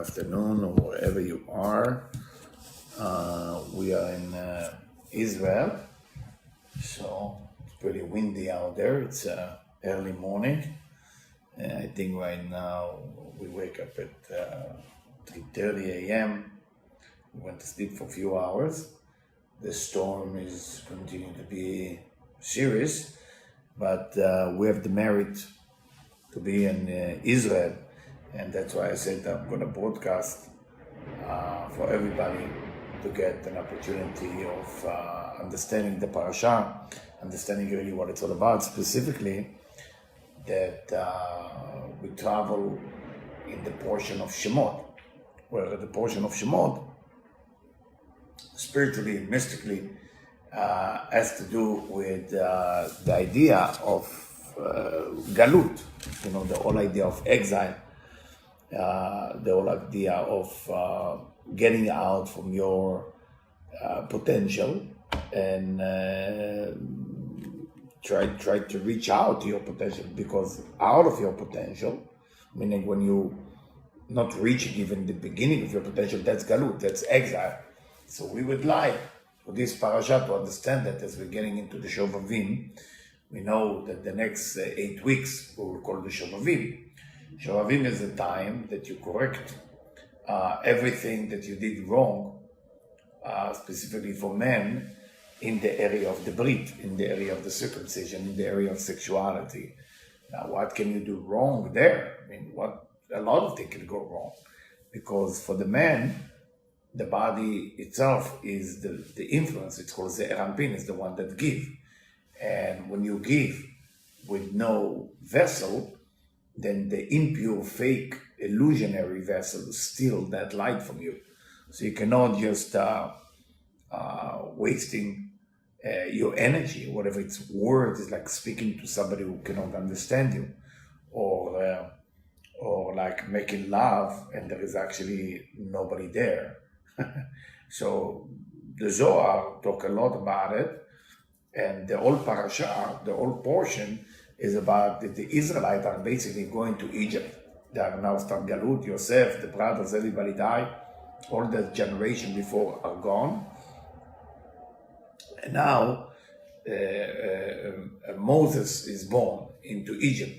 afternoon, or wherever you are. We are in Israel, so it's pretty windy out there. It's early morning. I think right now we wake up at 3:30 a.m. We went to sleep for a few hours. The storm is continuing to be serious, but we have the merit to be in Israel, and that's why I said I'm going to broadcast for everybody to get an opportunity of understanding the parasha, understanding really what it's all about. Specifically, that we travel in the portion of Shemot, where the portion of Shemot, spiritually and mystically, has to do with the idea of galut, the whole idea of exile, the whole idea of getting out from your potential and try to reach out to your potential, because out of your potential, meaning when you not reaching even the beginning of your potential, that's galut, that's exile. So we would like for this parasha to understand that as we're getting into the Shovavim, we know that the next 8 weeks we will call the Shovavim. Shovavim is the time that you correct everything that you did wrong, specifically for men, in the area of the brit, in the area of the circumcision, in the area of sexuality. Now, what can you do wrong there? I mean, a lot of things can go wrong, because for the man, the body itself is the influence. It's called the Erampin, is the one that give. And when you give with no vessel, then the impure, fake, illusionary vessel steal that light from you. So you cannot just wasting your energy, whatever it's worth, is like speaking to somebody who cannot understand you, or like making love and there is actually nobody there. So the Zohar talk a lot about it, and the whole parasha, the whole portion, is about that the Israelites are basically going to Egypt. They are now start galut. Yosef, the brothers, everybody died. All the generation before are gone. And now Moses is born into Egypt.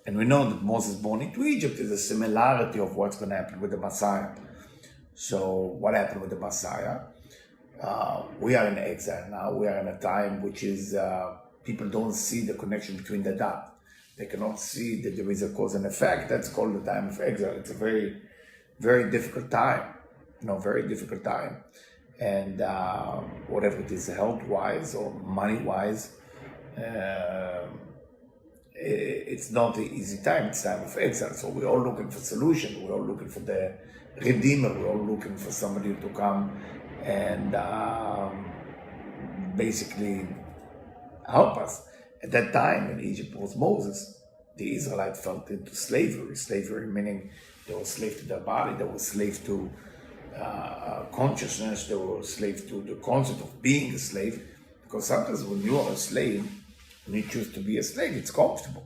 And we know that Moses born into Egypt is a similarity of what's going to happen with the Messiah. So what happened with the Messiah? We are in exile now. We are in a time which is, people don't see the connection between the dot. They cannot see that there is a cause and effect. That's called the time of exile. It's a very, very difficult time. Very difficult time. And whatever it is, health-wise or money-wise, it's not an easy time. It's time of exile. So we're all looking for solution. We're all looking for the Redeemer. We're all looking for somebody to come and basically help us. At that time in Egypt was Moses. The Israelites fell into slavery. Slavery meaning they were slave to their body, they were slave to consciousness, they were slave to the concept of being a slave. Because sometimes when you are a slave, when you choose to be a slave, it's comfortable.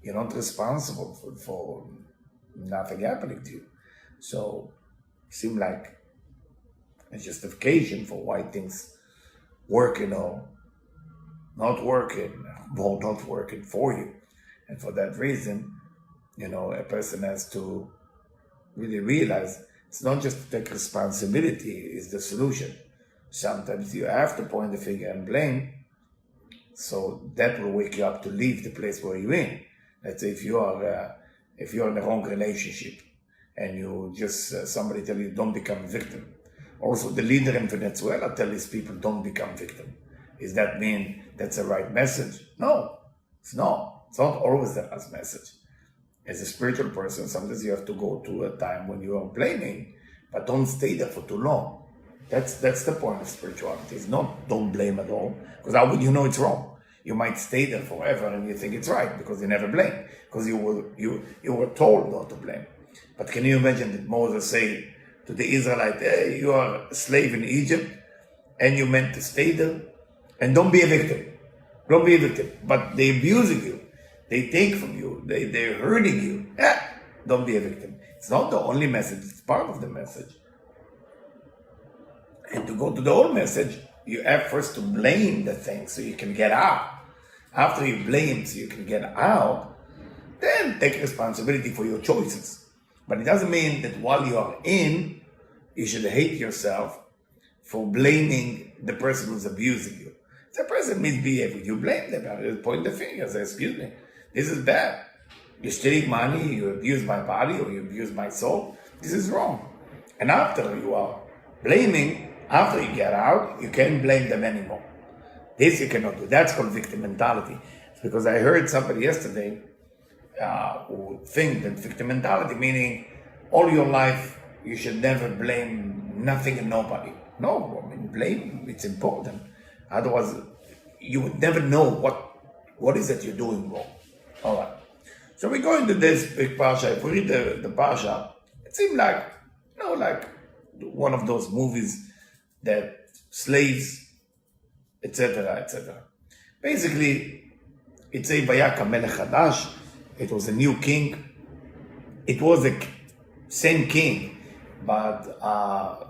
You're not responsible for nothing happening to you. So it seemed like a justification for why things work, not working, or not working for you. And for that reason, a person has to really realize it's not just to take responsibility is the solution. Sometimes you have to point the finger and blame, so that will wake you up to leave the place where you're in. Let's say if you're in the wrong relationship and you just, somebody tell you don't become a victim. Also the leader in Venezuela tell his people don't become victim. Does that mean that's the right message? No, it's not. It's not always the right message. As a spiritual person, sometimes you have to go to a time when you are blaming, but don't stay there for too long. That's the point of spirituality. It's not don't blame at all, because how would you know it's wrong? You might stay there forever and you think it's right because you never blame, because you were told not to blame. But can you imagine that Moses say to the Israelite, hey, you are a slave in Egypt and you meant to stay there, and don't be a victim. Don't be a victim. But they're abusing you. They take from you. They're hurting you. Don't be a victim. It's not the only message, it's part of the message. And to go to the whole message, you have first to blame the thing so you can get out. After you blame so you can get out, then take responsibility for your choices. But it doesn't mean that while you are in, you should hate yourself for blaming the person who's abusing you. If the person misbehaved, you blame them, you point the finger, say, excuse me, this is bad. You're stealing money, you abuse my body, or you abuse my soul. This is wrong. And after you are blaming, after you get out, you can't blame them anymore. This you cannot do. That's called victim mentality. It's because I heard somebody yesterday who think that victim mentality, meaning all your life you should never blame nothing and nobody. No, I mean, blame, it's important. Otherwise, you would never know what is it you're doing wrong. All right. So we go into this big Parsha. If we read the Parsha, it seemed like, like one of those movies that slaves, etc., etc. Basically, it's a Vayaka Melech Hadash. It was a new king. It was the same king, but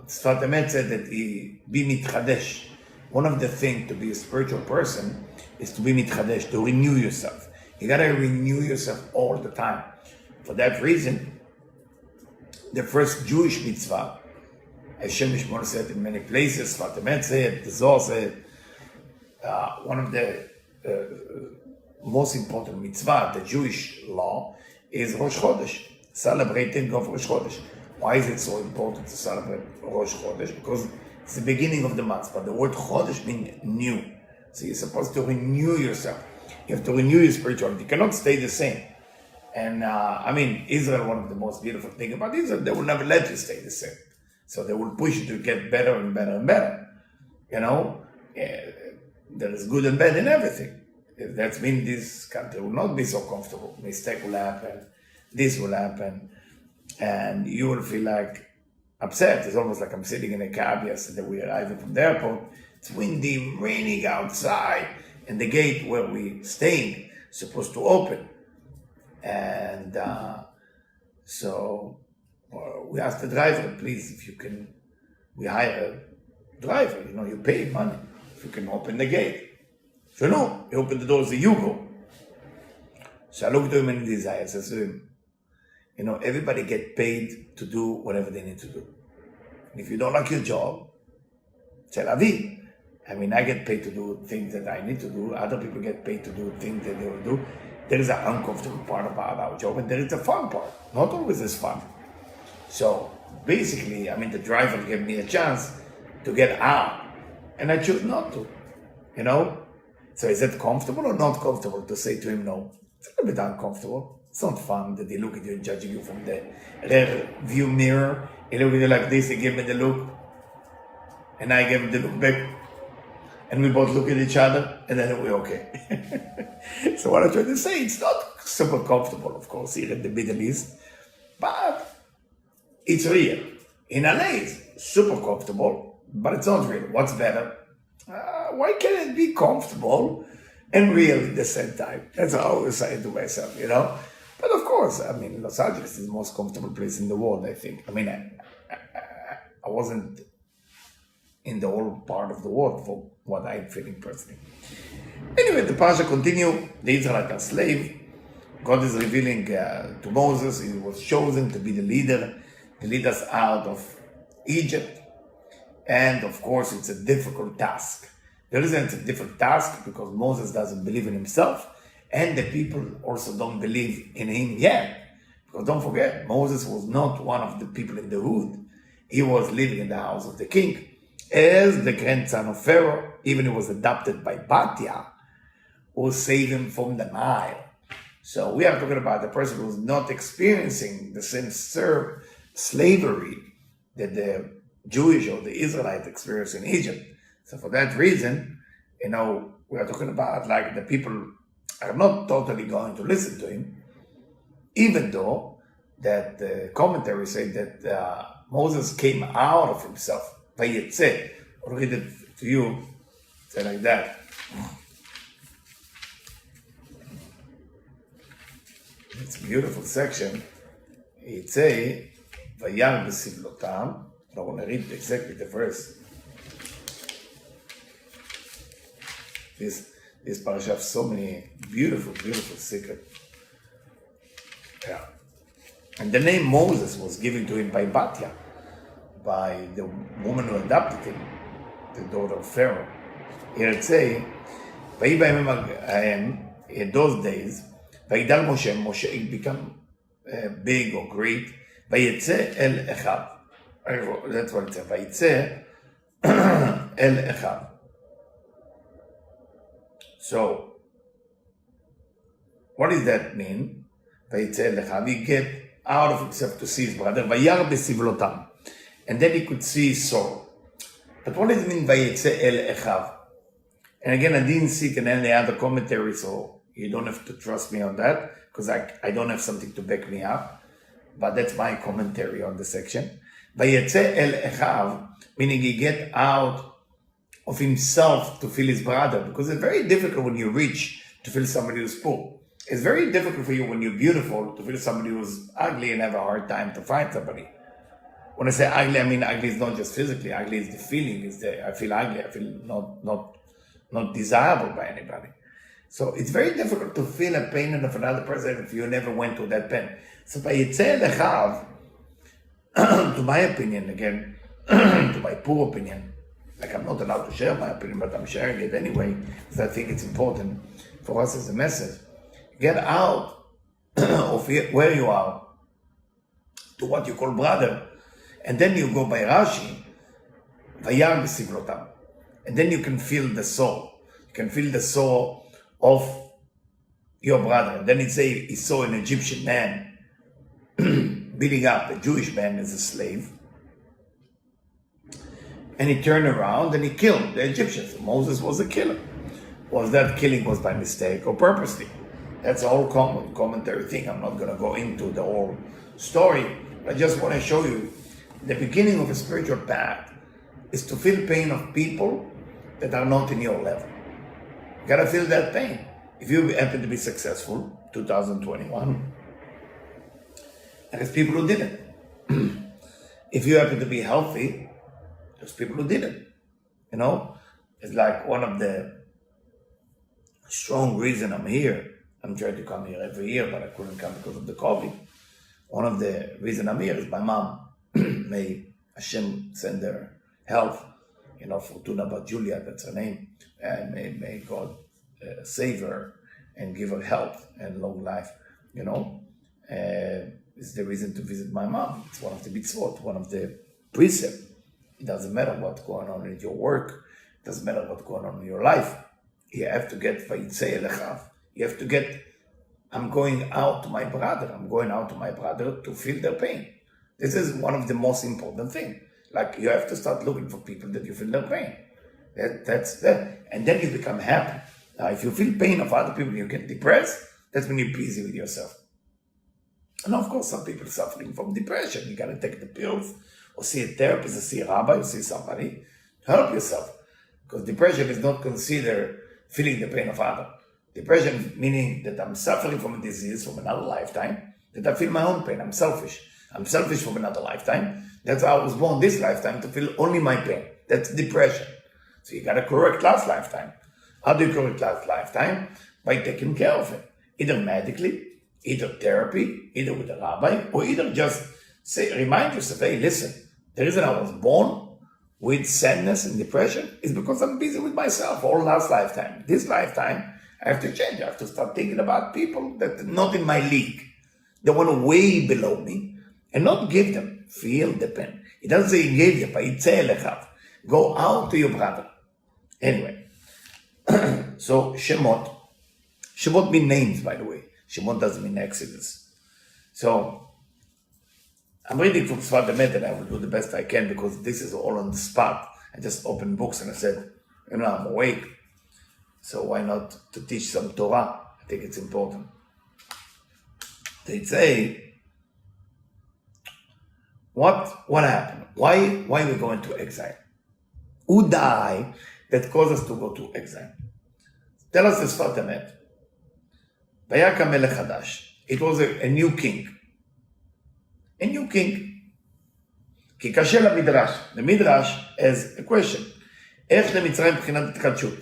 Sfat Emet said that he be mitchadesh. One of the things to be a spiritual person is to be mitchadesh, to renew yourself. You gotta renew yourself all the time. For that reason, the first Jewish mitzvah, as Shem Mishmor said in many places, Sfat Emet said, the Zohar said, one of the most important mitzvah, the Jewish law, is Rosh Chodesh, celebrating of Rosh Chodesh. Why is it so important to celebrate Rosh Chodesh? Because it's the beginning of the month, but the word Chodesh means new. So you're supposed to renew yourself. You have to renew your spirituality. You cannot stay the same. And Israel, one of the most beautiful things about Israel, they will never let you stay the same. So they will push you to get better and better and better. There is good and bad in everything. That means this country will not be so comfortable. Mistake will happen. This will happen. And you will feel like upset. It's almost like I'm sitting in a cab yesterday. We arrived from the airport. It's windy, raining outside. And the gate where we staying is supposed to open. And so we asked the driver, please, if you can, we hire a driver, you pay money, if you can open the gate. So no, he opened the doors, so you go. So I looked at him in his eyes, I said to him, everybody get paid to do whatever they need to do. And if you don't like your job, c'est la vie. I get paid to do things that I need to do. Other people get paid to do things that they will do. There is an uncomfortable part about our job, and there is a fun part. Not always is fun. So basically, the driver gave me a chance to get out, and I chose not to. So is it comfortable or not comfortable to say to him no? It's a little bit uncomfortable. It's not fun that they look at you and judging you from the rear view mirror. He look at you like this, he gave me the look, and I gave him the look back. And we both look at each other, and then we're okay. So what I'm trying to say, it's not super comfortable, of course, here in the Middle East, but it's real. In LA, it's super comfortable, but it's not real. What's better? Why can't it be comfortable and real at the same time? That's what I always say to myself, But of course, Los Angeles is the most comfortable place in the world, I think. I wasn't in the whole part of the world for what I'm feeling personally. Anyway, the Parsha continue. The Israelites are slave. God is revealing to Moses, he was chosen to be the leader, to lead us out of Egypt. And of course, it's a difficult task. The reason it's a difficult task because Moses doesn't believe in himself, and the people also don't believe in him yet. Because don't forget, Moses was not one of the people in the hood. He was living in the house of the king. As the grandson of Pharaoh, even he was adopted by Batya, who saved him from the Nile. So we are talking about the person who's not experiencing the same slavery that the Jewish or the Israelite experienced in Egypt. So for that reason, we are talking about like the people are not totally going to listen to him, even though that the commentaries say that Moses came out of himself. Vayetze. I'll read it to you. Say like that. It's a beautiful section יצא, וירא בסבלותם. I want to read exactly the verse. This parasha has so many beautiful secrets. Yeah. And the name Moses was given to him by Batya, by the woman who adopted him, the daughter of Pharaoh. Here it says, in those days, ויגדל Moshe become big or great, ויצא אל אחיו. That's what it says, ויצא אל אחיו. So, what does that mean? ויצא אל אחיו, he get out of himself to see his brother, וירא בסבלותם. And then he could see his sorrow. But what does it mean, ויצא אל אחיו? And again, I didn't see it in any other commentary, so you don't have to trust me on that, because I don't have something to back me up. But that's my commentary on the section. ויצא אל אחיו, meaning he get out of himself to feel his brother, because it's very difficult when you're rich to feel somebody who's poor. It's very difficult for you when you're beautiful to feel somebody who's ugly and have a hard time to find somebody. When I say ugly, I mean ugly is not just physically, ugly is the feeling. I feel ugly, I feel not desirable by anybody. So it's very difficult to feel a pain of another person if you never went through that pain. So ויצא אל אחיו, to my opinion, again, to my poor opinion, like I'm not allowed to share my opinion, but I'm sharing it anyway, because I think it's important for us as a message. Get out of where you are to what you call brother, and then you go by Rashi, וירא בסבלותם. And then you can feel the soul. You can feel the soul of your brother. And then it says he saw an Egyptian man beating up a Jewish man as a slave. And he turned around and he killed the Egyptians. Moses was a killer. Was that killing was by mistake or purposely? That's a whole commentary thing. I'm not going to go into the whole story. I just want to show you the beginning of a spiritual path is to feel pain of people that are not in your level. You gotta feel that pain. If you happen to be successful, 2021, there's people who didn't. If you happen to be healthy, there's people who didn't. You know, it's like one of the strong reason I'm here. I'm trying to come here every year, but I couldn't come because of the COVID. One of the reason I'm here is my mom. May Hashem send her health. You know, Fortuna but Julia, that's her name. And may God save her and give her health and long life. You know, it's the reason to visit my mom. It's one of the mitzvot, one of the precepts. It doesn't matter what's going on in your work. It doesn't matter what's going on in your life. You have to get ויצא אל אחיו. You have to get, I'm going out to my brother. I'm going out to my brother to feel their pain. This is one of the most important things. Like, you have to start looking for people that you feel their pain. That's that. And then you become happy. Now, if you feel pain of other people, you get depressed, that's when you're busy with yourself. And of course, some people are suffering from depression. You got to take the pills, or see a therapist, or see a rabbi, or see somebody to help yourself. Because depression is not considered feeling the pain of others. Depression meaning that I'm suffering from a disease from another lifetime, that I feel my own pain. I'm selfish. I'm selfish from another lifetime. That's how I was born this lifetime, to feel only my pain. That's depression. So you got to correct last lifetime. How do you correct last lifetime? By taking care of it. Either medically, either therapy, either with a rabbi, or either just say, remind yourself, hey, listen, the reason I was born with sadness and depression is because I'm busy with myself all last lifetime. This lifetime, I have to change. I have to start thinking about people that are not in my league. They want to way below me and not give them. Feel the pain. It doesn't say he gave you, but ויצא אל אחיו. Go out to your brother. Anyway, so Shemot. Shemot mean names, by the way. Shemot doesn't mean Exodus. So, I'm reading from Sfat Emet, and I will do the best I can because this is all on the spot. I just opened books and I said, you know, I'm awake. So why not to teach some Torah? I think it's important. They say, what happened? Why we going to exile? Who died that caused us to go to exile? Tell us the Sfat Emet. ויקם מלך חדש. It was a new king. a new king. כי קשה למדרש. The Midrash has a question. איך למצרים מבחינת התחדשות?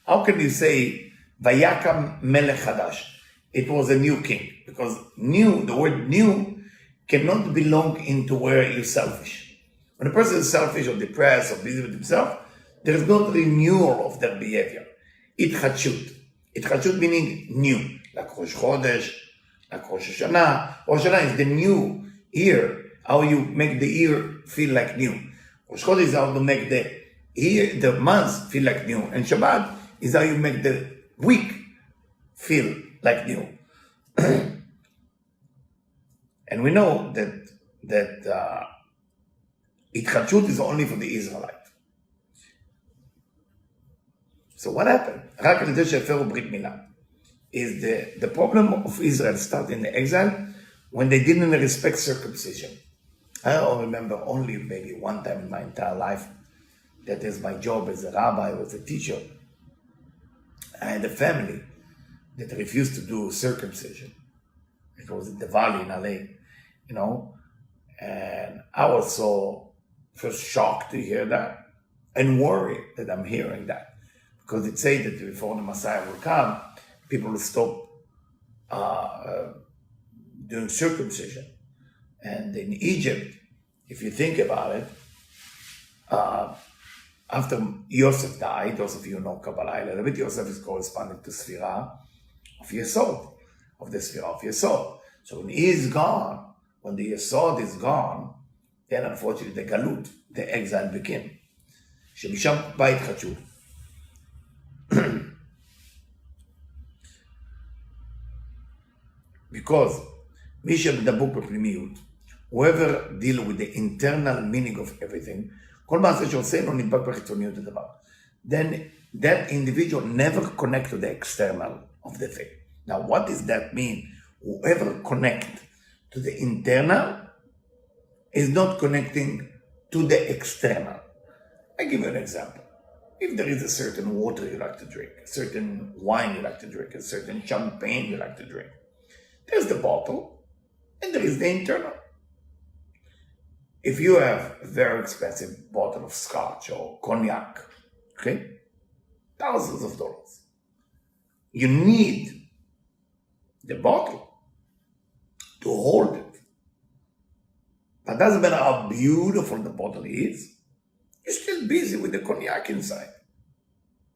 How can you say, ויקם מלך חדש? It was a new king. Because new, the word new, cannot belong into where you're selfish. When a person is selfish or depressed or busy with himself, there is no renewal of their behavior. התחדשות. התחדשות meaning new. like ראש חודש, like ראש השנה. ראש השנה is the new year. How you make the year feel like new. Rosh Chodesh is how to make the year, the months feel like new. And Shabbat is how you make the week feel like new. And we know that Itchadshut is only for the Israelite. So what happened? רק על ידי שהפרו ברית מילה. Is the problem of Israel started in the exile when they didn't respect circumcision. I remember only maybe one time in my entire life that is my job as a rabbi, as a teacher. I had a family that refused to do circumcision. It was in the valley in LA, and I was so first shocked to hear that and worried that I'm hearing that. Because it said that before the Messiah will come, people will stop doing circumcision. And in Egypt, if you think about it, after Yosef died, those of you who know Kabbalah a little bit, Yosef is corresponding to Sphira of Yesod, of the Sphira of Yesod. So when he is gone, when the Yesod is gone, then unfortunately the Galut, the exile became. שמשם בא התחדשות. Because מי שמדבוק בפנימיות, whoever deal with the internal meaning of everything, כל מעשה שעושה לא נדבק בחיצוניות הדבר. Then that individual never connect to the external of the thing. Now what does that mean? Whoever connect to the internal is not connecting to the external. I give you an example. If there is a certain water you like to drink, a certain wine you like to drink, a certain champagne you like to drink, there's the bottle, and there is the internal. If you have a very expensive bottle of scotch or cognac, okay, thousands of dollars, you need the bottle to hold it. But doesn't matter how beautiful the bottle is, you're still busy with the cognac inside.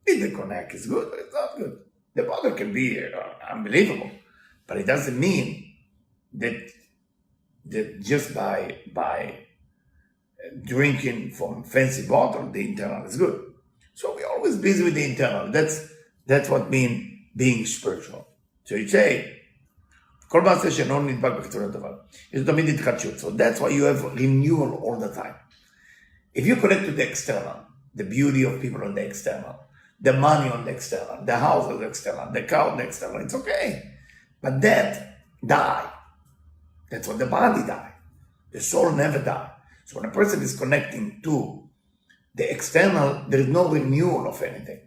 If the cognac is good, it's not good. The bottle can be unbelievable. But it doesn't mean that just by drinking from fancy bottle, the internal is good. So we're always busy with the internal. That's what means being spiritual. So you say, כל מעשה שאינו נדבק בחיצוניות דבר, יש תמיד התחדשות. So that's why you have renewal all the time. If you connect to the external, the beauty of people on the external, the money on the external, the house on the external, the car on the external, it's okay. But that die. That's what the body die. The soul never die. So when a person is connecting to the external, there is no renewal of anything.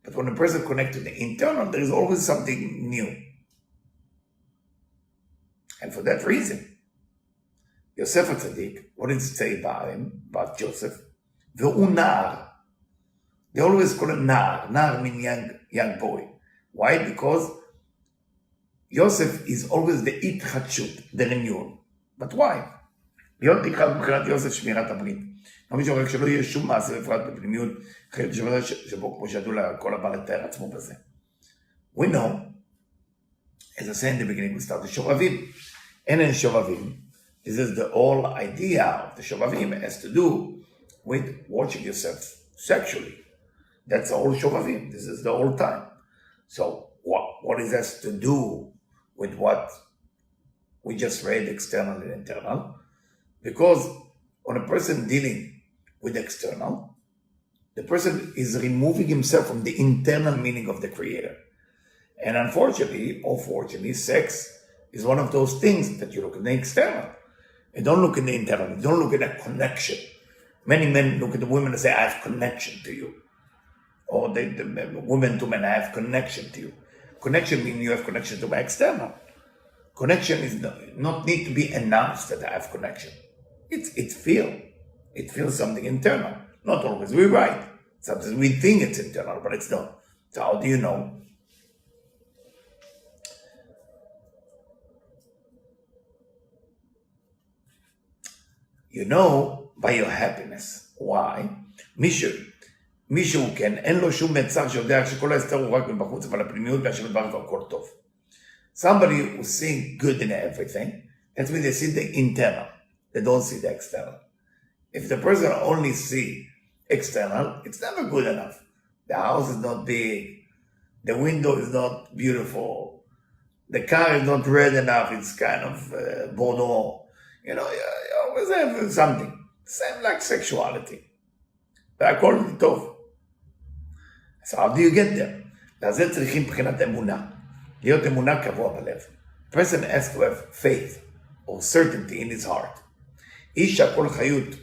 But when a person connects to the internal, there is always something new. And for that reason, Yosef HaTzadik, what did it say about him, about Joseph? Ve'u nar. They always call him nar. Nar means young boy. Why? Because Yosef is always the itchadshut, the renewal. But why? להיות נקרא מבחינת יוסף שמירת הברית. לא מישהו רק שלא יהיה שום מעשה בפרט בפנימיות, אחרת שבו כמו שידעו לכל הבא לתאר עצמו בזה. We know, as I said in the beginning, we start the Shovavim. And in Shovavim, this is the whole idea of the Shovavim has to do with watching yourself sexually. That's the whole Shovavim. This is the whole time. So what is this to do with what we just read, external and internal? Because when a person dealing with external, the person is removing himself from the internal meaning of the Creator. And unfortunately, or fortunately, sex is one of those things that you look at the external. You don't look at the internal. You don't look at that connection. Many men look at the women and say, I have connection to you. Or the women to men, I have connection to you. Connection means you have connection to my external. Connection is not need to be announced that I have connection. It feels something internal. Not always we're right. Sometimes we think it's internal, but it's not. So how do you know? You know by your happiness. Why? מישהו כן, אין לו שום מצר שיודע שכל ההסתר הוא רק מבחוץ, אבל הפנימיות והשם יתברך והכל טוב. Somebody who see good in everything, that means they see the internal. They don't see the external. If the person only see external, it's never good enough. The house is not big. The window is not beautiful. The car is not red enough. It's kind of Bordeaux. You always have something. Same like sexuality. והכל טוב. So how do you get there? לזה צריכים מבחינת אמונה. להיות אמונה קבוע בלב. A person has to have faith or certainty in his heart. איש שהכל חיות.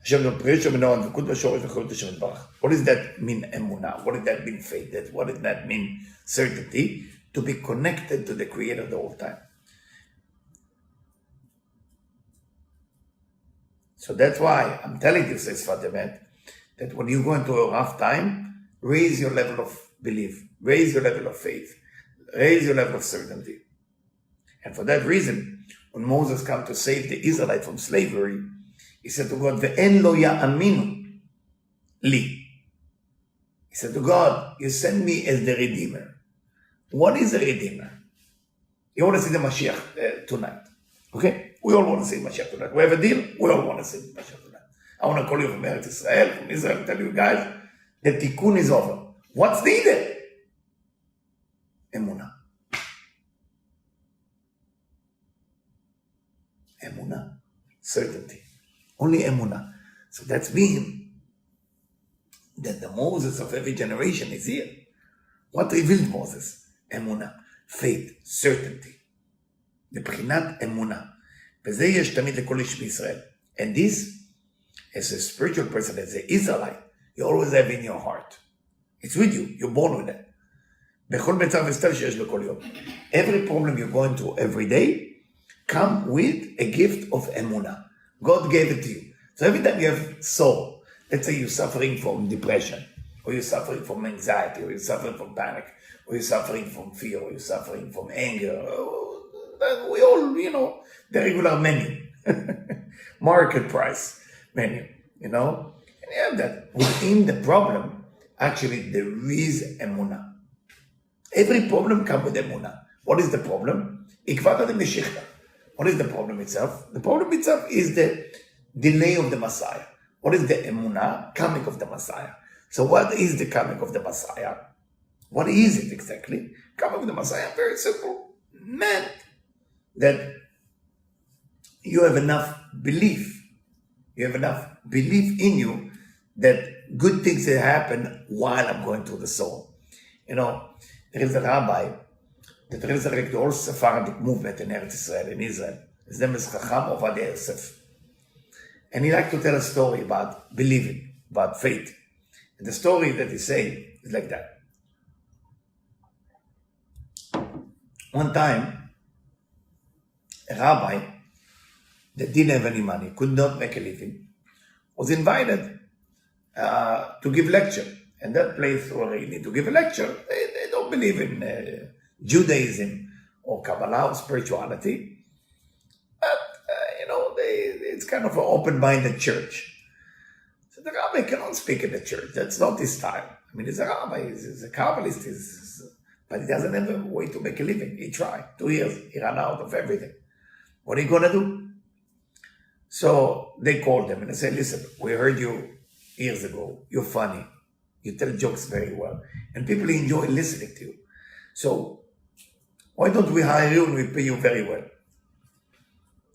השם נפריש ומנוען וקוד בשורש וחיות השם יתברך. What does that mean אמונה? What does that mean faith? What does that mean certainty? To be connected to the Creator the whole time. So that's why I'm telling you, says Fatimet, that when you go into a rough time, raise your level of belief, raise your level of faith, raise your level of certainty. And for that reason, when Moses came to save the Israelites from slavery, he said to God, Ve'en lo ya'aminu li. He said to God, you send me as the Redeemer. What is a Redeemer? You want to see the Mashiach tonight, okay? We all want to see Mashiach tonight. We have a deal, we all want to see Mashiach tonight. I want to call you from Israel, tell you guys, the tikkun is over. What's needed? Emunah. Emunah. Certainty. Only emunah. So that's mean that the Moses of every generation is here. What revealed Moses? Emunah. Faith. Certainty. לבחינת אמונה. וזה יש תמיד לכל איש בישראל. And this, as a spiritual person, as an Israelite, you always have in your heart. It's with you. You're born with it. בכל מצב וסתר שיש בכל יום. Every problem you're going through every day come with a gift of emunah. God gave it to you. So every time you have soul, let's say you're suffering from depression, or you're suffering from anxiety, or you're suffering from panic, or you're suffering from fear, or you're suffering from anger, we all, the regular menu, market price menu, and you have that. Within the problem, actually, there is emunah. Every problem comes with emunah. What is the problem? What is the problem itself? The problem itself is the delay of the Messiah. What is the emunah? Coming of the Messiah. So what is the coming of the Messiah? What is it exactly? Coming of the Messiah, very simple. Meant that you have enough belief. You have enough belief in you that good things will happen while I'm going through the soul. There is a rabbi that resurrected the whole Sephardic movement in Eretz Israel, in Israel. His name is Chacham Ovadia Yosef. And he liked to tell a story about believing, about faith. And the story that he said is like that. One time, a rabbi that didn't have any money, could not make a living, was invited to give lecture. And that place where you need to give a lecture, they don't believe in Judaism or Kabbalah or spirituality. But, it's kind of an open-minded church. So the rabbi cannot speak in the church. That's not his style. I mean, he's a rabbi, he's a Kabbalist, but he doesn't have a way to make a living. He tried. 2 years, he ran out of everything. What are you going to do? So they called him and they said, listen, we heard you years ago. You're funny. You tell jokes very well. And people enjoy listening to you. So why don't we hire you and we pay you very well?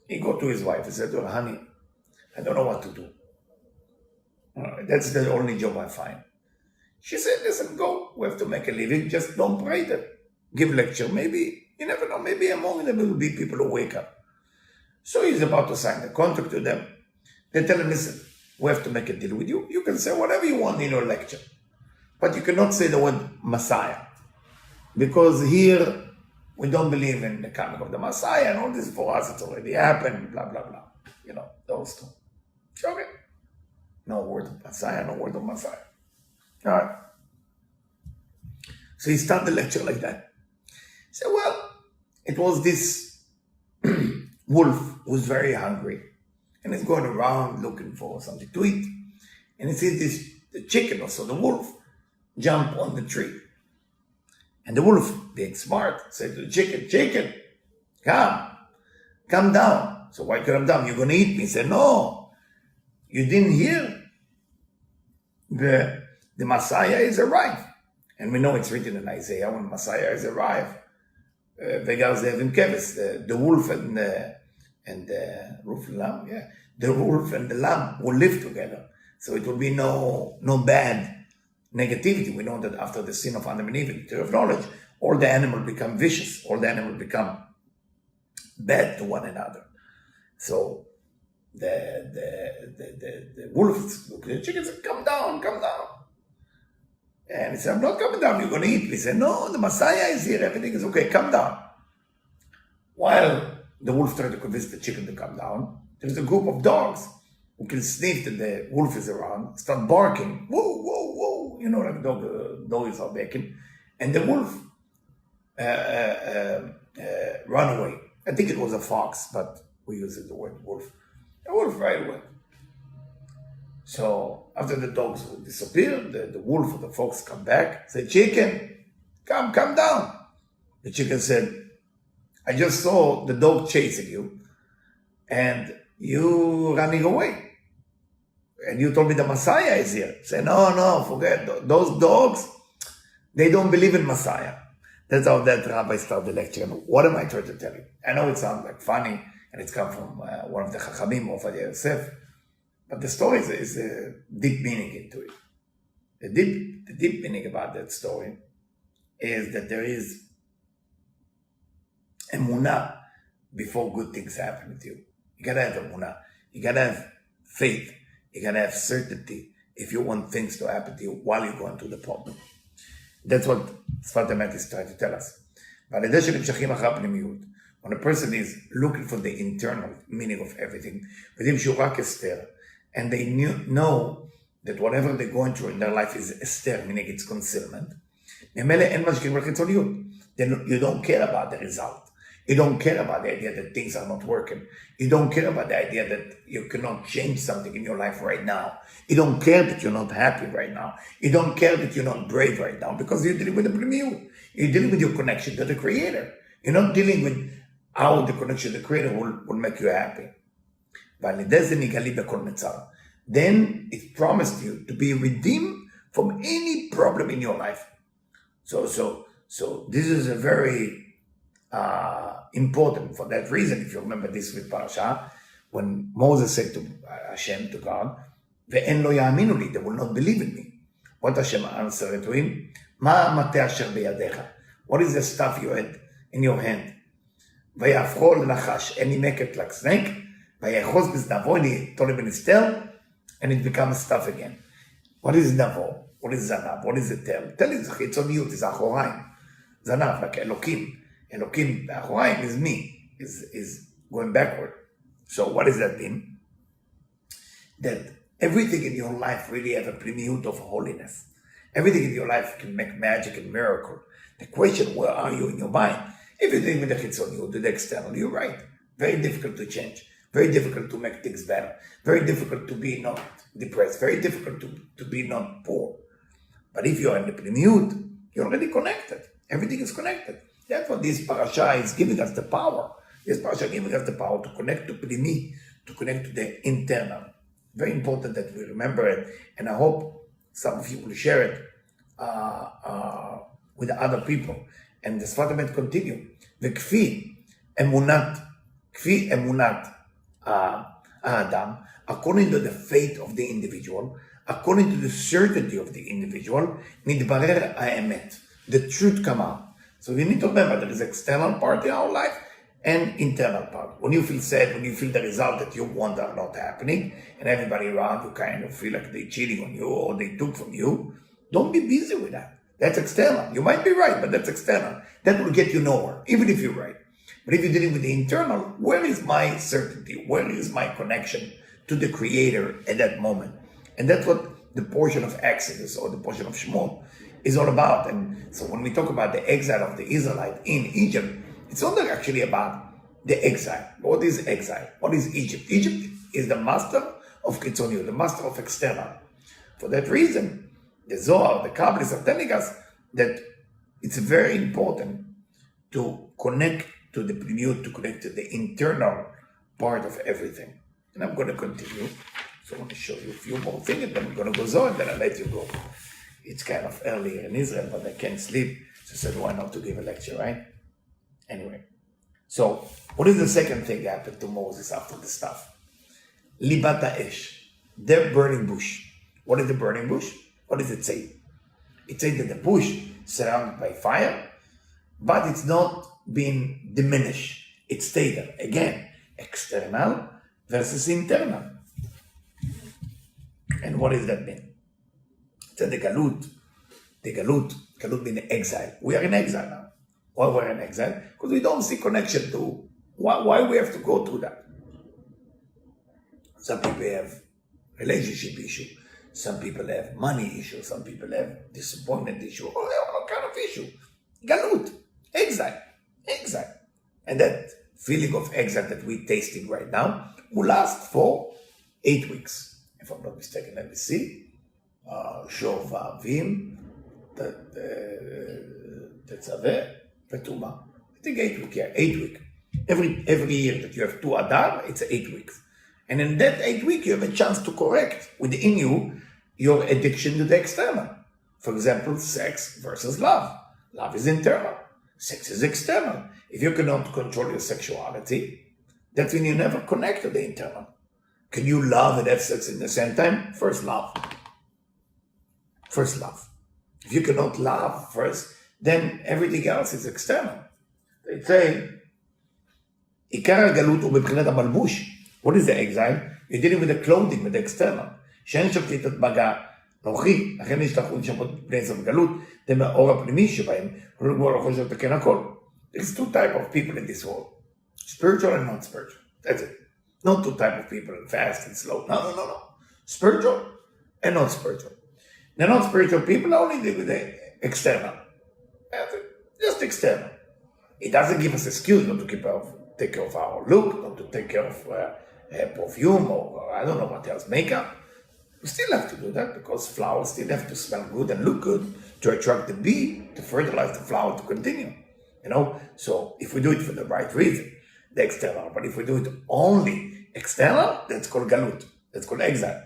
He got to his wife and said to her, honey, I don't know what to do. That's the only job I find. She said, listen, go. We have to make a living. Just don't pray them. Give lecture. Maybe, you never know, maybe among them will be people who wake up. So he's about to sign the contract to them. They tell him, listen, we have to make a deal with you. You can say whatever you want in your lecture. But you cannot say the word Messiah. Because here, we don't believe in the coming of the Messiah, and all this for us, it's already happened, blah, blah, blah. Those two. Okay. No word of Messiah, no word of Messiah. All right. So he started the lecture like that. He said, well, it was this wolf who was very hungry, and he's going around looking for something to eat. And he sees the chicken, or so the wolf, jump on the tree. And the wolf, being smart, said to the chicken, come down. So why come down? You're going to eat me. He said, no, you didn't hear? The Messiah is arrived. And we know it's written in Isaiah when Messiah is arrived. The wolf and the wolf and the lamb will live together. So it will be no bad negativity. We know that after the sin of Adam and Eve, the tree of knowledge, all the animals become vicious, all the animals become bad to one another. So the wolf looked at the chicken and said, come down. And he said, I'm not coming down, you're going to eat me. He said, no, the Messiah is here, everything is okay, come down. While the wolf tried to convince the chicken to come down, there's a group of dogs who can sniff that the wolf is around, start barking, whoa, whoa, whoa, like dogs are barking, and the wolf run away. I think it was a fox, but we use the word wolf. The wolf right away. So after the dogs disappeared, the wolf or the fox come back, say, chicken, come down. The chicken said, I just saw the dog chasing you and you running away. And you told me the Messiah is here. Say, no, forget those dogs. They don't believe in Messiah. That's how that rabbi started the lecture. And what am I trying to tell you? I know it sounds like funny, and it's come from one of the Chachamim, Ovadia Yosef, but the story is a deep meaning into it. The deep meaning about that story is that there is emunah before good things happen with you. You gotta have emunah. You gotta have faith. You gotta have certainty if you want things to happen to you while you're going through the problem. That's what Sfat Emet is trying to tell us. When a person is looking for the internal meaning of everything, and they know that whatever they're going through in their life is ester, meaning it's concealment, then you don't care about the result. You don't care about the idea that things are not working. You don't care about the idea that you cannot change something in your life right now. You don't care that you're not happy right now. You don't care that you're not brave right now because you're dealing with the premium. You're dealing with your connection to the Creator. You're not dealing with how the connection to the Creator will make you happy. Then it promised you to be redeemed from any problem in your life. So this is a very important for that reason. If you remember this with Parasha, when Moses said to Hashem, to God, "Ve'en lo ya'aminu li," they will not believe in me. What Hashem answered to him? "Ma mate asher beyadecha." What is the stuff you had in your hand? "Vayafcho l'nachash," and he make it like snake. "Vayachos b'znavo," and he told him in his tail, and it becomes stuff again. What is navo? What is zanav? What is the tail? Tail is chitzoniyut, is achoraim. Zanav, like Elokim. Elokim, achoraim is me, is going backward. So what does that mean? That everything in your life really have a premiut of holiness. Everything in your life can make magic and miracle. The question, where are you in your mind? If you're doing with the chitzoniyut, the external, you're right. Very difficult to change. Very difficult to make things better. Very difficult to be not depressed. Very difficult to be not poor. But if you're in the premiut, you're already connected. Everything is connected. That's what this parasha is giving us the power. This parasha is giving us the power to connect to primi, to connect to the internal. Very important that we remember it. And I hope some of you will share it with other people. And the Sfat Emet continue. Kfi emunat Adam, according to the faith of the individual, according to the certainty of the individual, nidbarer ha'emet. The truth come out. So you need to remember there is external part in our life and internal part. When you feel sad, when you feel the result that you want are not happening, and everybody around you kind of feel like they're cheating on you or they took from you, don't be busy with that. That's external. You might be right, but that's external. That will get you nowhere, even if you're right. But if you're dealing with the internal, where is my certainty? Where is my connection to the Creator at that moment? And that's what the portion of Exodus or the portion of Shemot is all about. And so when we talk about the exile of the Israelite in Egypt, it's not actually about the exile. What is exile? What is Egypt? Egypt is the master of Kitzoniut, the master of external. For that reason, the Zohar, the Kabbalists are telling us that it's very important to connect to the Pnimiut, to connect to the internal part of everything. And I'm going to continue. So I want to show you a few more things, and then I'm going to go Zohar, and then I'll let you go. It's kind of early in Israel, but I can't sleep. So I said, why not to give a lecture, right? Anyway. So, what is the second thing that happened to Moses after the stuff? Libat ha'esh, the burning bush. What is the burning bush? What does it say? It says that the bush is surrounded by fire, but it's not being diminished. It stayed there. Again, external versus internal. And what does that mean? It's the galut means exile. We are in exile now. Why we're in exile? Because we don't see connection to why we have to go through that. Some people have relationship issue. Some people have money issue. Some people have disappointment issue. All kind of issue. Galut, exile. And that feeling of exile that we're tasting right now will last for 8 weeks. If I'm not mistaken, let me see. Shovavim, Tetzaveh, Petuma. I think 8 weeks, yeah, 8 weeks. Every year that you have 2 Adar, it's 8 weeks. And in that 8 weeks, you have a chance to correct within you your addiction to the external. For example, sex versus love. Love is internal. Sex is external. If you cannot control your sexuality, that's when you never connect to the internal. Can you love and have sex in the same time? First love. If you cannot love first, then everything else is external. They say, עיקר הגלות הוא מבחינת המלבוש. What is the exile? You're dealing with the clothing, with the external. שאין שם קליטת מגע נוחי, לכן נשלחו נשמות בני זו בגלות, זה מהאור הפנימי שבהם, ולא לגמור לא חושב לתקן הכל. There's 2 types of people in this world. Spiritual and not spiritual. That's it. Not 2 types of people, fast and slow. No. Spiritual and not spiritual. The not spiritual people only deal with the external. That's it. Just external. It doesn't give us an excuse not to take care of our look, not to take care of perfume or I don't know what else, makeup. We still have to do that because flowers still have to smell good and look good to attract the bee, to fertilize the flower to continue. So if we do it for the right reason, the external. But if we do it only external, that's called galut. That's called exile.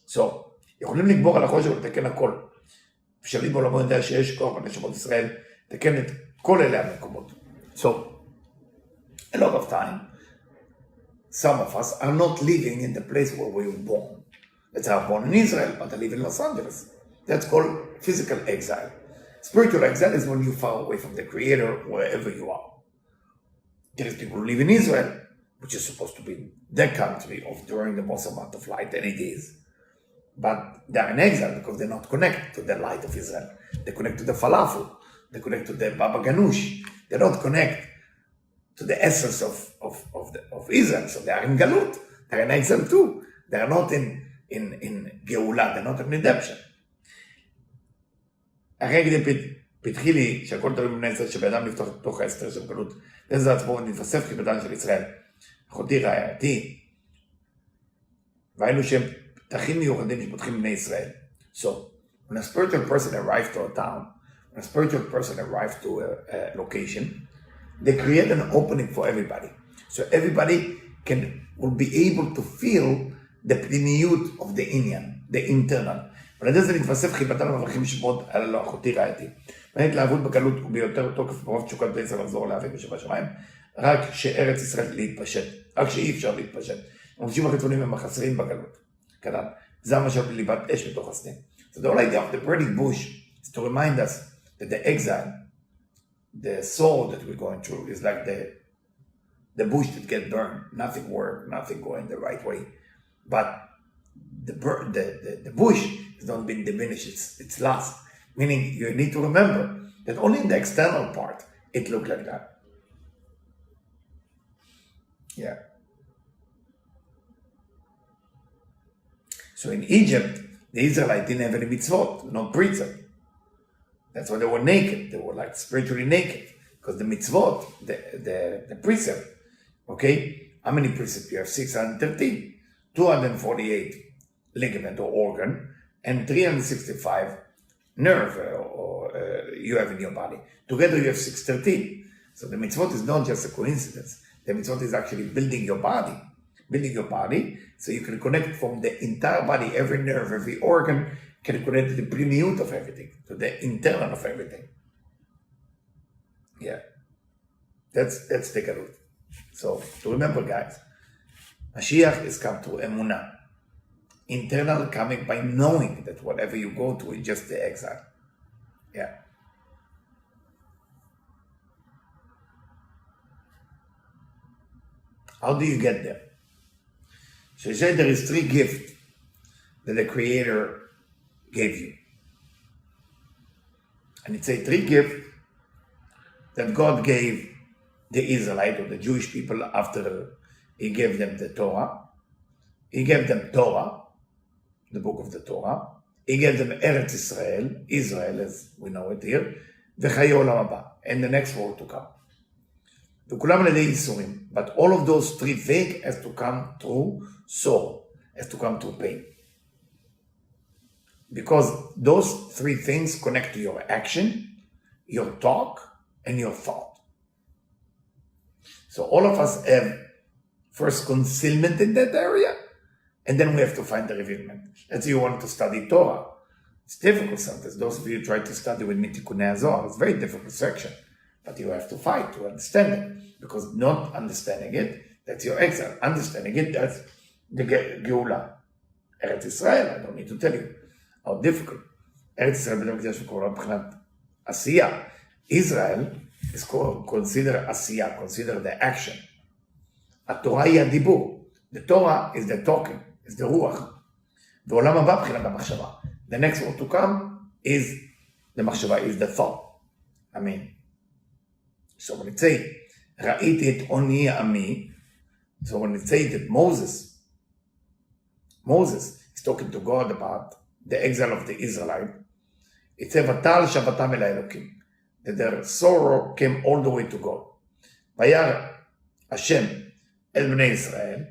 So, יכולים לגבור על החושך ולתקן הכל. אפשרי בעולמו יודע שיש כוח בנשמות ישראל, לתקן את כל אלה המקומות. So, a lot of time, some of us are not living in the place where we were born. Let's say I'm born in Israel, but I live in Los Angeles. That's called physical exile. Spiritual exile is when you're far away from the Creator, wherever you are. There is people who live in Israel, which is supposed to be the country of during the most amount of light, and it is. But they're in exile because they're not connected to the light of Israel. They connect to the falafel. They connect to the baba ganoush. They don't connect to the essence of Israel. So they are in galut. They're in exile too. They are not in גאולה. They're not in redemption. הרגע פתחי לי שהכל תלוי בבני ישראל שבאדם לפתוח לתוך ההסתר של גלות. וזה עצמו נתווסף כבדן של ישראל. אחותי רעייתי. והיינו שהם פתחים מיוחדים שפותחים בני ישראל. So, when a spiritual person arrives to a town, when a spiritual person arrives to a location, they create an opening for everybody. So everybody will be able to feel the פנימיות of the Indian, the internal. ולדעת זה נתווסף חיבתם המברכים לשמות על אחותי רעייתי. וההתלהבות בגלות הוא ביותר תוקף ברוב תשוקת בני ישראל לחזור להיאבק בשבת שמיים, רק שארץ ישראל להתפשט, רק שאי אפשר להתפשט. המוקשים החיצוניים הם החסרים בגלות. כנ"ל, זה המשל בליבת אש בתוך הסנה. So the whole idea of the burning bush is to remind us that the exile, the soul that we're going through is like the bush that gets burned. Nothing works, nothing going the right way. But the bush has not been diminished, it's lost. Meaning you need to remember that only in the external part it looked like that. Yeah. So in Egypt, the Israelites didn't have any mitzvot, no precept. That's why they were naked. They were like spiritually naked. Because the mitzvot, the precept, okay? How many precepts? You have 613, 248 ligament or organ, and 365 nerve you have in your body. Together you have 613. So the mitzvot is not just a coincidence. The mitzvot is actually building your body. Building your body so you can connect from the entire body, every nerve, every organ, can connect to the primiute of everything, to the internal of everything. Yeah. Let's take a look. So, to remember, guys, Mashiach is come to emunah. Internal coming by knowing that whatever you go to is just the exile. Yeah. How do you get there? So he said there is 3 gifts that the Creator gave you. And it's a 3 gifts that God gave the Israelite or the Jewish people after he gave them the Torah. He gave them Torah, the book of the Torah. He gave them Eretz Israel, Israel as we know it here, וחיי עולם הבא, and the next world to come. וכולם על ידי ייסורים, but all of those 3 things has to come through sorrow, has to come through pain. Because those 3 things connect to your action, your talk, and your thought. So all of us have first concealment in that area, and then we have to find the revealment. Let's say you want to study Torah. It's difficult sometimes. Those of you who try to study with me Tikkunei Zohar, it's a very difficult section. But you have to fight to understand it. Because not understanding it, that's your exile. Understanding it, that's the Geula. Eretz Israel, I don't need to tell you how difficult. Eretz Israel, בית המקדש וקורא מבחינת עשייה. Israel is considered עשייה, consider the action. התורה היא הדיבור. The Torah is the talking, is the רוח. ועולם הבא מבחינת המחשבה. The next one to come is the מחשבה, is the thought. I mean, so when it say, ראיתי את עוני עמי, so when it say that Moses is talking to God about the exile of the Israelite, it says, ותעל שבתם אל האלוקים, that their sorrow came all the way to God. וירא השם אל בני ישראל,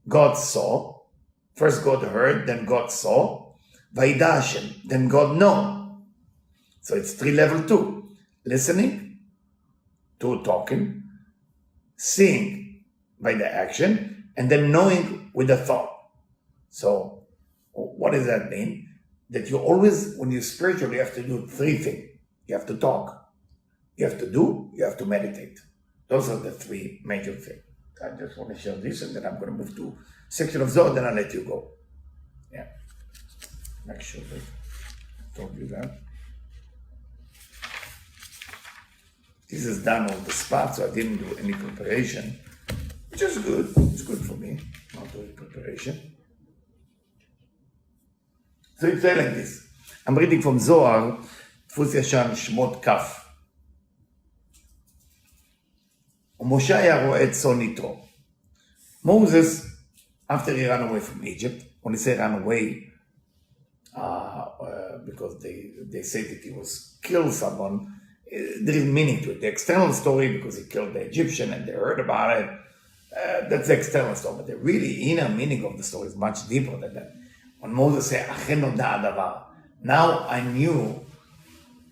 God saw, first God heard, then God saw, וידע השם, then God know. So it's 3 level 2, listening, 2 talking, seeing by the action, and then knowing with the thought. So what does that mean? That you always, when you spiritually, you have to do 3 things. You have to talk, you have to do, you have to meditate. Those are the 3 major things. I just want to share this, and then I'm going to move to section of Zohar, then I'll let you go. Yeah. Make sure I told you that. This is done on the spot, so I didn't do any preparation, which is good. It's good for me, not doing preparation. So it's like this. I'm reading from Zohar, דפוס ישן, שמות כ'. ומשה היה רואה צאן יתרו. Moses, after he ran away from Egypt, when he say ran away, because they say that he was killed someone, there is meaning to it. The external story, because he killed the Egyptian and they heard about it, that's the external story. But the really inner meaning of the story is much deeper than that. When Moses said, "Achen noda hadavar," now I knew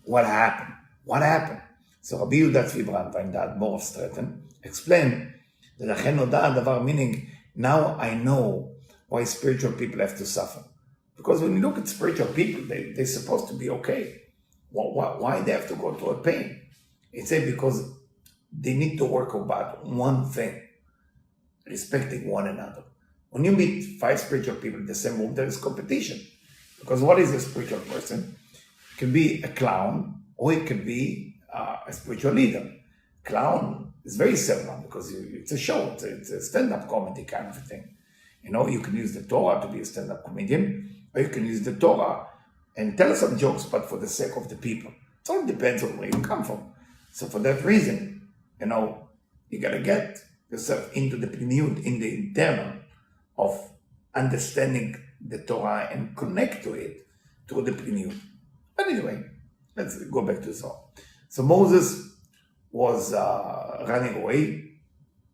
what happened. What happened? So Rabbi Yehuda Tzvi Brandwein, the Admor of Stratton, explained that Achen noda hadavar, meaning now I know why spiritual people have to suffer. Because when you look at spiritual people, they're supposed to be okay. Why they have to go through a pain? It's because they need to work about one thing, respecting one another. When you meet 5 spiritual people in the same room, there is competition. Because what is a spiritual person? It can be a clown, or it can be a spiritual leader. Clown is very seldom because it's a show, it's a stand-up comedy kind of a thing. You know, you can use the Torah to be a stand-up comedian, or you can use the Torah and tell some jokes, but for the sake of the people. It all depends on where you come from. So for that reason, you gotta get yourself into the pnimiut, in the internal of understanding the Torah and connect to it through the pnimiut. But anyway, let's go back to Zohar. So Moses was running away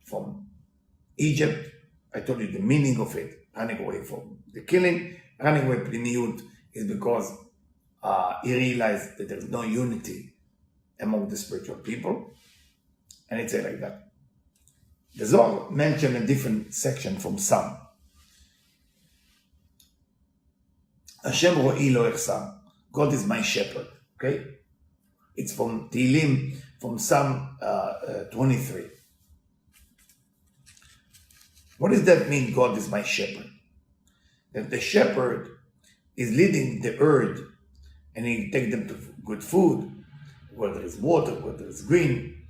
from Egypt. I told you the meaning of it, running away from the killing. Running away pnimiut is because he realized that there's no unity among the spiritual people. And it's like that. The Zohar mentioned a different section from Psalm. Hashem ro'i lo echsam. God is my shepherd. Okay? It's from Tehillim, from Psalm 23. What does that mean, God is my shepherd? That the shepherd is leading the herd and he takes them to good food, whether it's water, whether it's green,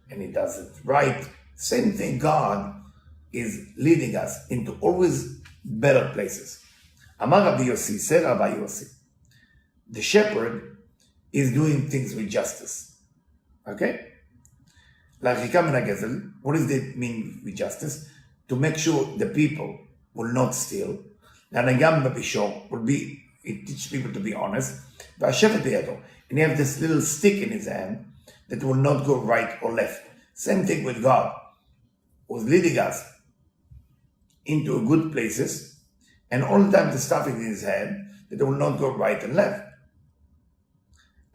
and he does it right. Same thing, God is leading us into always better places. Amar Rabbi Yossi, say Rabbi Yossi, the shepherd is doing things with justice. Okay? What does that mean with justice? To make sure the people will not steal. It teaches people to be honest. And he has this little stick in his hand that will not go right or left. Same thing with God, who's leading us into good places, and all the time the stuff in his hand that will not go right and left.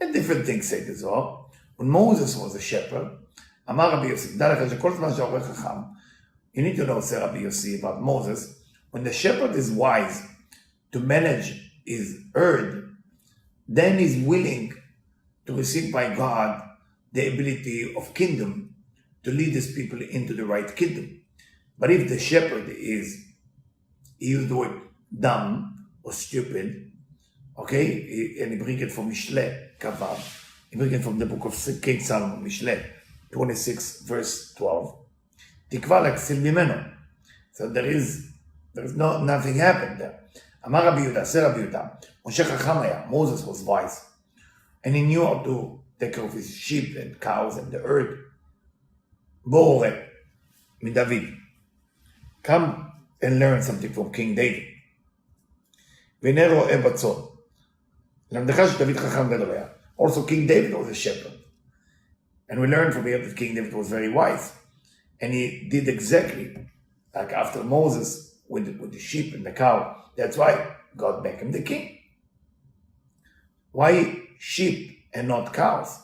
And different things say the Zohar. When Moses was a shepherd, Amar Rabbi Yossi, you need to know, say Rabbi Yossi, about Moses. When the shepherd is wise to manage his herd, then he's willing to receive by God the ability of kingdom to lead his people into the right kingdom. But if the shepherd is, he used the word dumb or stupid, okay, and he bring it from Mishle, Kavav, he bring it from the book of King Solomon, Mishle, 26, verse 12. Tikva laksil mimeno. So there is nothing happened there. Amar Rabbi Yehuda, say Rabbi Yehuda, Moshe Chacham haya, Moses was wise, and he knew how to take care of his sheep and cows and the herd. Bo mi David, come and learn something from King David. V'nei ro'eh batzon. למדך שדוד חכם גדול היה. Also King David was a shepherd. And we learn from here that King David was very wise. And he did exactly like after Moses with the sheep and the cow. That's why God made him the king. Why sheep and not cows?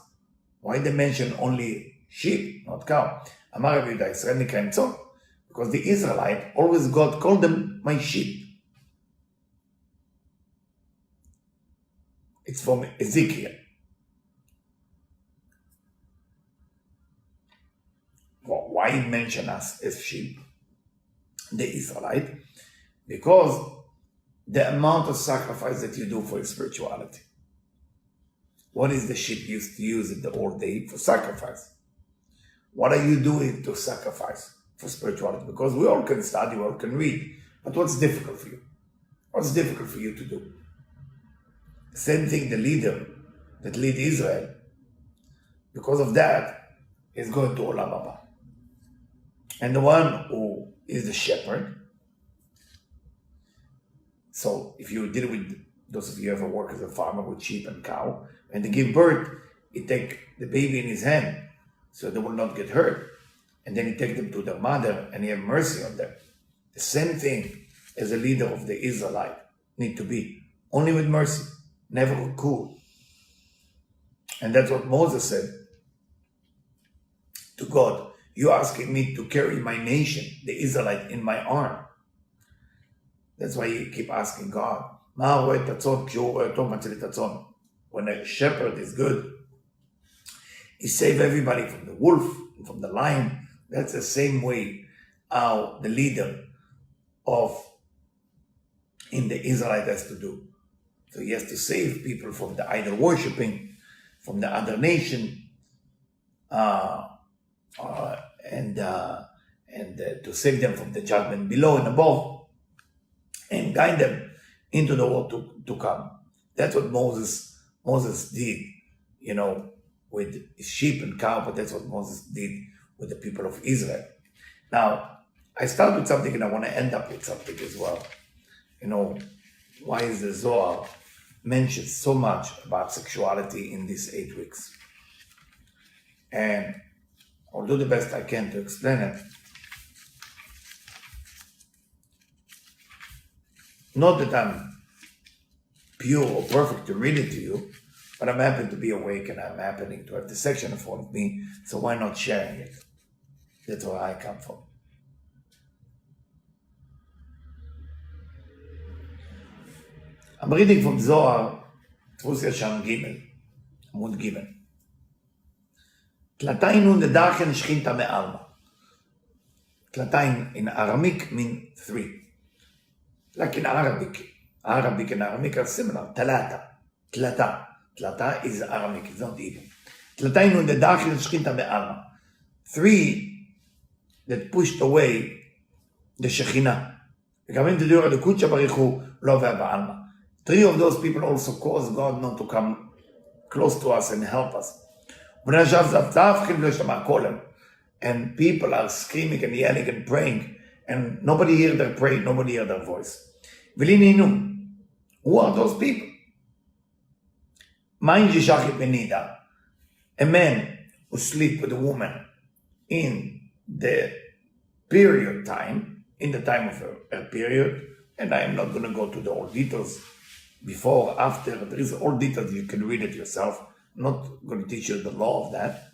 Why they mention only sheep, not cow? Amar Rabbi Yehuda, Israel nikaim tzon. Because the Israelite, always God called them my sheep. It's from Ezekiel. Why mention us as sheep, the Israelite? Because the amount of sacrifice that you do for spirituality. What is the sheep used to use it the whole day for sacrifice? What are you doing to sacrifice for spirituality? Because we all can study, we all can read, but what's difficult for you? What's difficult for you to do? Same thing, the leader that lead Israel, because of that, is going to Olam Haba. And the one who is the shepherd, so if you deal with, those of you who ever work as a farmer with sheep and cow, and they give birth, he take the baby in his hand, so they will not get hurt. And then he take them to their mother, and he have mercy on them. The same thing as a leader of the Israelite need to be, only with mercy, never cool. And that's what Moses said to God. You asking me to carry my nation, the Israelite, in my arm. That's why you keep asking God. When a shepherd is good, he save everybody from the wolf, from the lion. That's the same way how the leader in the Israelite has to do. So he has to save people from the idol worshipping, from the other nation, and to save them from the judgment below and above, and guide them into the world to come. That's what Moses did, with sheep and cow, but that's what Moses did with the people of Israel. Now, I start with something and I want to end up with something as well. Why is the Zohar mentioned so much about sexuality in these 8 weeks? And I'll do the best I can to explain it. Not that I'm pure or perfect to read it to you, but I'm happy to be awake and I'm happening to have the section in front of me, so why not sharing it? That's where I come from. I'm reading from Zohar, Truth Yashar Gimel, Amud Gimel. Tlatain nun dedachen shchinta me'alma. Tlatain in Aramaic mean 3. Like in Arabic and Aramaic are similar. Talata, tlata. Tlata is Aramaic, it's not Hebrew. Tlatain nun dedachen shchinta me'alma. 3 that pushed away the Shekhinah. V'kamin t'dur adukut shabarich hu lo ve'ba'alma. 3 of those people also caused God not to come close to us and help us. And people are screaming and yelling and praying, and nobody hears their prayer, nobody hears their voice. Who are those people? A man who sleeps with a woman in the period time, in the time of her period, and I am not going to go to the all details, before, after, there is all details, you can read it yourself. I'm not going to teach you the law of that,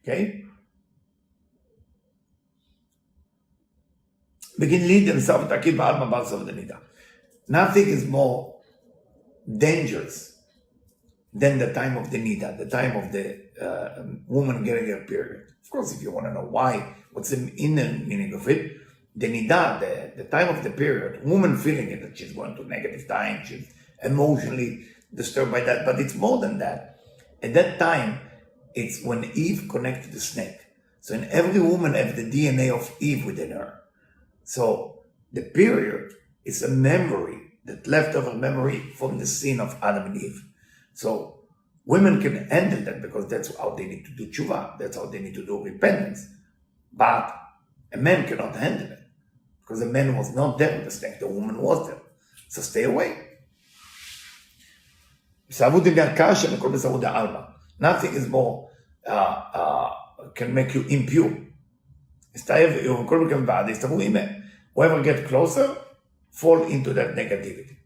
okay? Nothing is more dangerous than the time of the nida, the time of the woman getting her period. Of course, if you want to know why, what's the inner meaning of it, the nida, the time of the period, woman feeling it, that she's going to negative time, she's emotionally disturbed by that, but it's more than that. At that time, it's when Eve connected the snake. So in every woman has the DNA of Eve within her. So the period is a memory, that leftover memory from the sin of Adam and Eve. So women can handle that because that's how they need to do tshuva, that's how they need to do repentance. But a man cannot handle it because the man was not there with the snake, the woman was there. So stay away. Nothing is more, can make you impure. Whoever gets closer, fall into that negativity.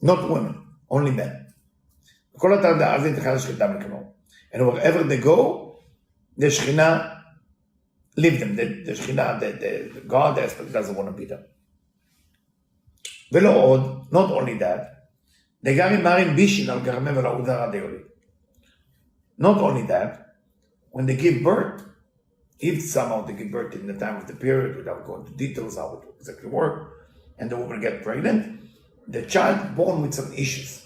Not women, only men. And wherever they go, the Shekhinah leave them. The Shekhinah, the God aspect doesn't want to be there. Not only that, not only that, when they give birth, if somehow they give birth in the time of the period, without going to details how it exactly works, and the woman gets pregnant, the child born with some issues.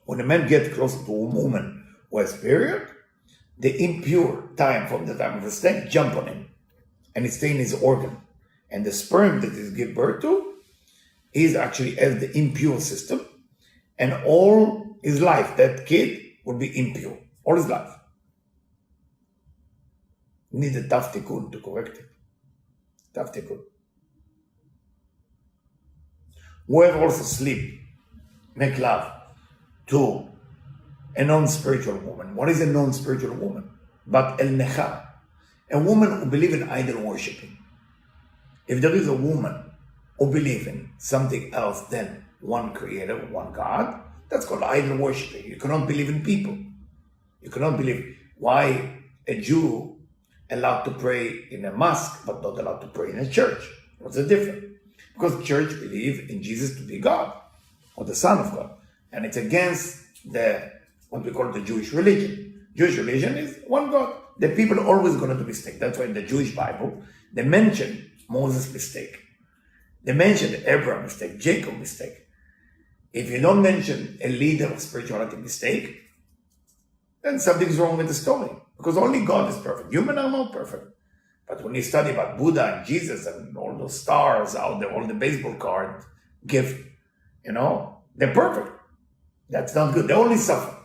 When a man gets closer to a woman who has period, the impure time from the time of the snake jump on him, and it stays in his organ. And the sperm that is give birth to is actually as the impure system, and all his life, that kid will be impure, all his life. Need a tough tikkun to correct it. Tough tikkun. Whoever also sleep, make love to a non-spiritual woman. What is a non-spiritual woman? But el-necha, a woman who believes in idol worshipping. If there is a woman who believes in something else than one creator, one God, that's called idol worshiping. You cannot believe in people. You cannot believe. Why a Jew allowed to pray in a mosque but not allowed to pray in a church? What's the difference? Because the church believes in Jesus to be God or the Son of God. And it's against what we call the Jewish religion. Jewish religion is one God. The people are always going to do mistake. That's why in the Jewish Bible, they mention Moses' mistake. They mention Abraham mistake, Jacob mistake. If you don't mention a leader of spirituality mistake, then something's wrong with the story. Because only God is perfect. Humans are not perfect. But when you study about Buddha and Jesus and all those stars out there, all the baseball card gift, they're perfect. That's not good. They only suffer.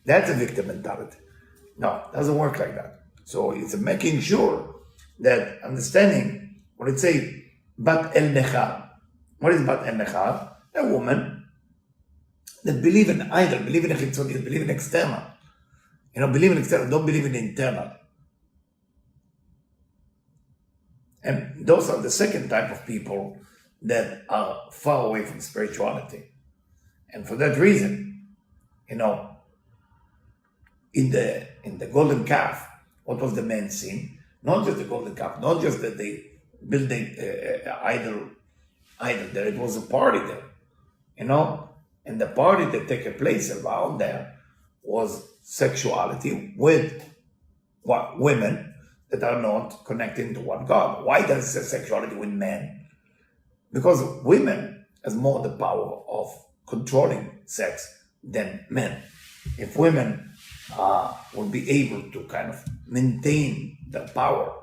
That's a victim mentality. No, it doesn't work like that. So it's making sure that understanding when it say Bat El Nechar. What is Bat El Nechar? A woman that believe in idol, believe in a chitzoni, believe in external. Believe in external, don't believe in internal. And those are the second type of people that are far away from spirituality. And for that reason, in the golden calf, what was the main sin? Not just the golden calf, not just that they built the idol, there it was a party there, and the party that took place around there was sexuality with women that are not connecting to one God. Why does it say sexuality with men? Because women has more the power of controlling sex than men. If women would be able to kind of maintain the power,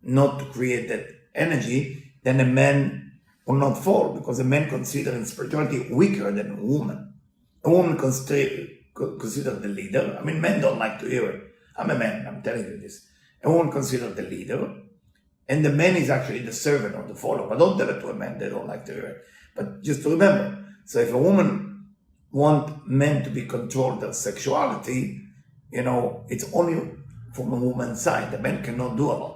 not to create that energy, then a man will not fall, because a man considering spirituality weaker than a woman. A woman considered the leader. I mean, men don't like to hear it. I'm a man, I'm telling you this. A woman considered the leader, and the man is actually the servant or the follower. But don't tell it to a man, they don't like to hear it. But just to remember, so if a woman wants men to be controlled their sexuality, it's only from a woman's side. The man cannot do a lot.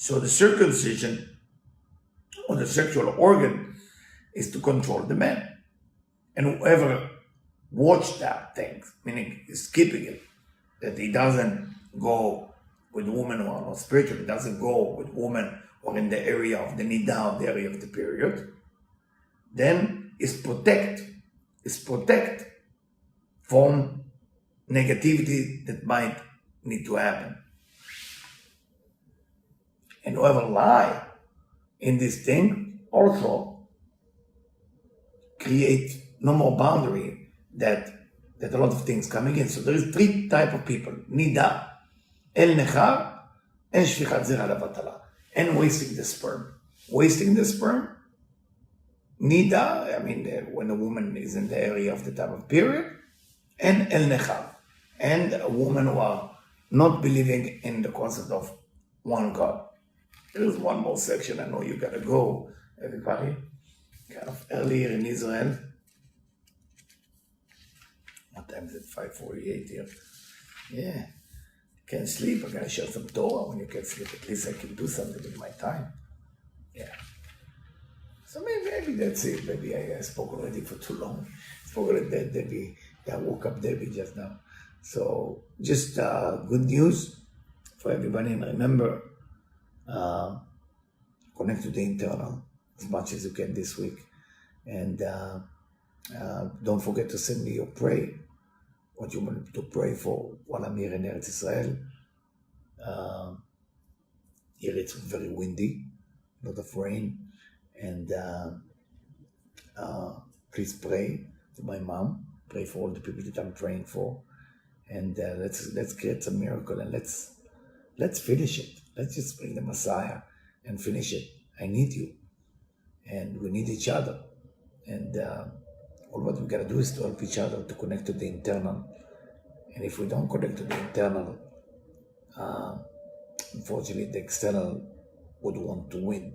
So the circumcision or the sexual organ is to control the man. And whoever watched that thing, meaning is keeping it, that he doesn't go with women who are not spiritual, he doesn't go with women who are in the area of the nida, the area of the period, then is protect from negativity that might need to happen. And whoever lie in this thing also create no more boundary that a lot of things coming in. So there is three type of people: nida, el nechar, and shfichat zera levatala, and wasting the sperm. Wasting the sperm, nida, when a woman is in the area of the time of period, and el nechar, and a woman who are not believing in the concept of one God. There is one more section. I know you gotta go, everybody. Kind of earlier in Israel. What time is it? 5:48 here. Yeah. Can't sleep. I gotta share some Torah. When you can't sleep, at least I can do something with my time. Yeah. So maybe that's it. Maybe I spoke already for too long. I spoke already Debbie. I woke up Debbie just now. So just good news for everybody. And remember, connect to the internal as much as you can this week. And don't forget to send me your pray, what you want to pray for while I'm here in Eretz Israel. Here it's very windy, a lot of rain. And please pray for my mom. Pray for all the people that I'm praying for. And let's create a miracle, and let's finish it. Let's just bring the Messiah and finish it. I need you. And we need each other. And all what we gotta do is to help each other to connect to the internal. And if we don't connect to the internal, unfortunately the external would want to win.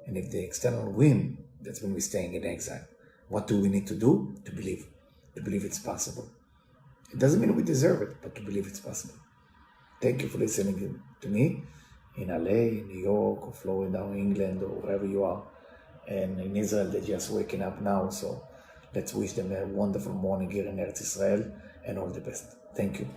And if the external win, that's when we're staying in exile. What do we need to do? To believe it's possible. It doesn't mean we deserve it, but to believe it's possible. Thank you for listening to me in LA, in New York, or Florida, or England, or wherever you are. And in Israel, they're just waking up now. So let's wish them a wonderful morning here in Eretz Israel, and all the best. Thank you.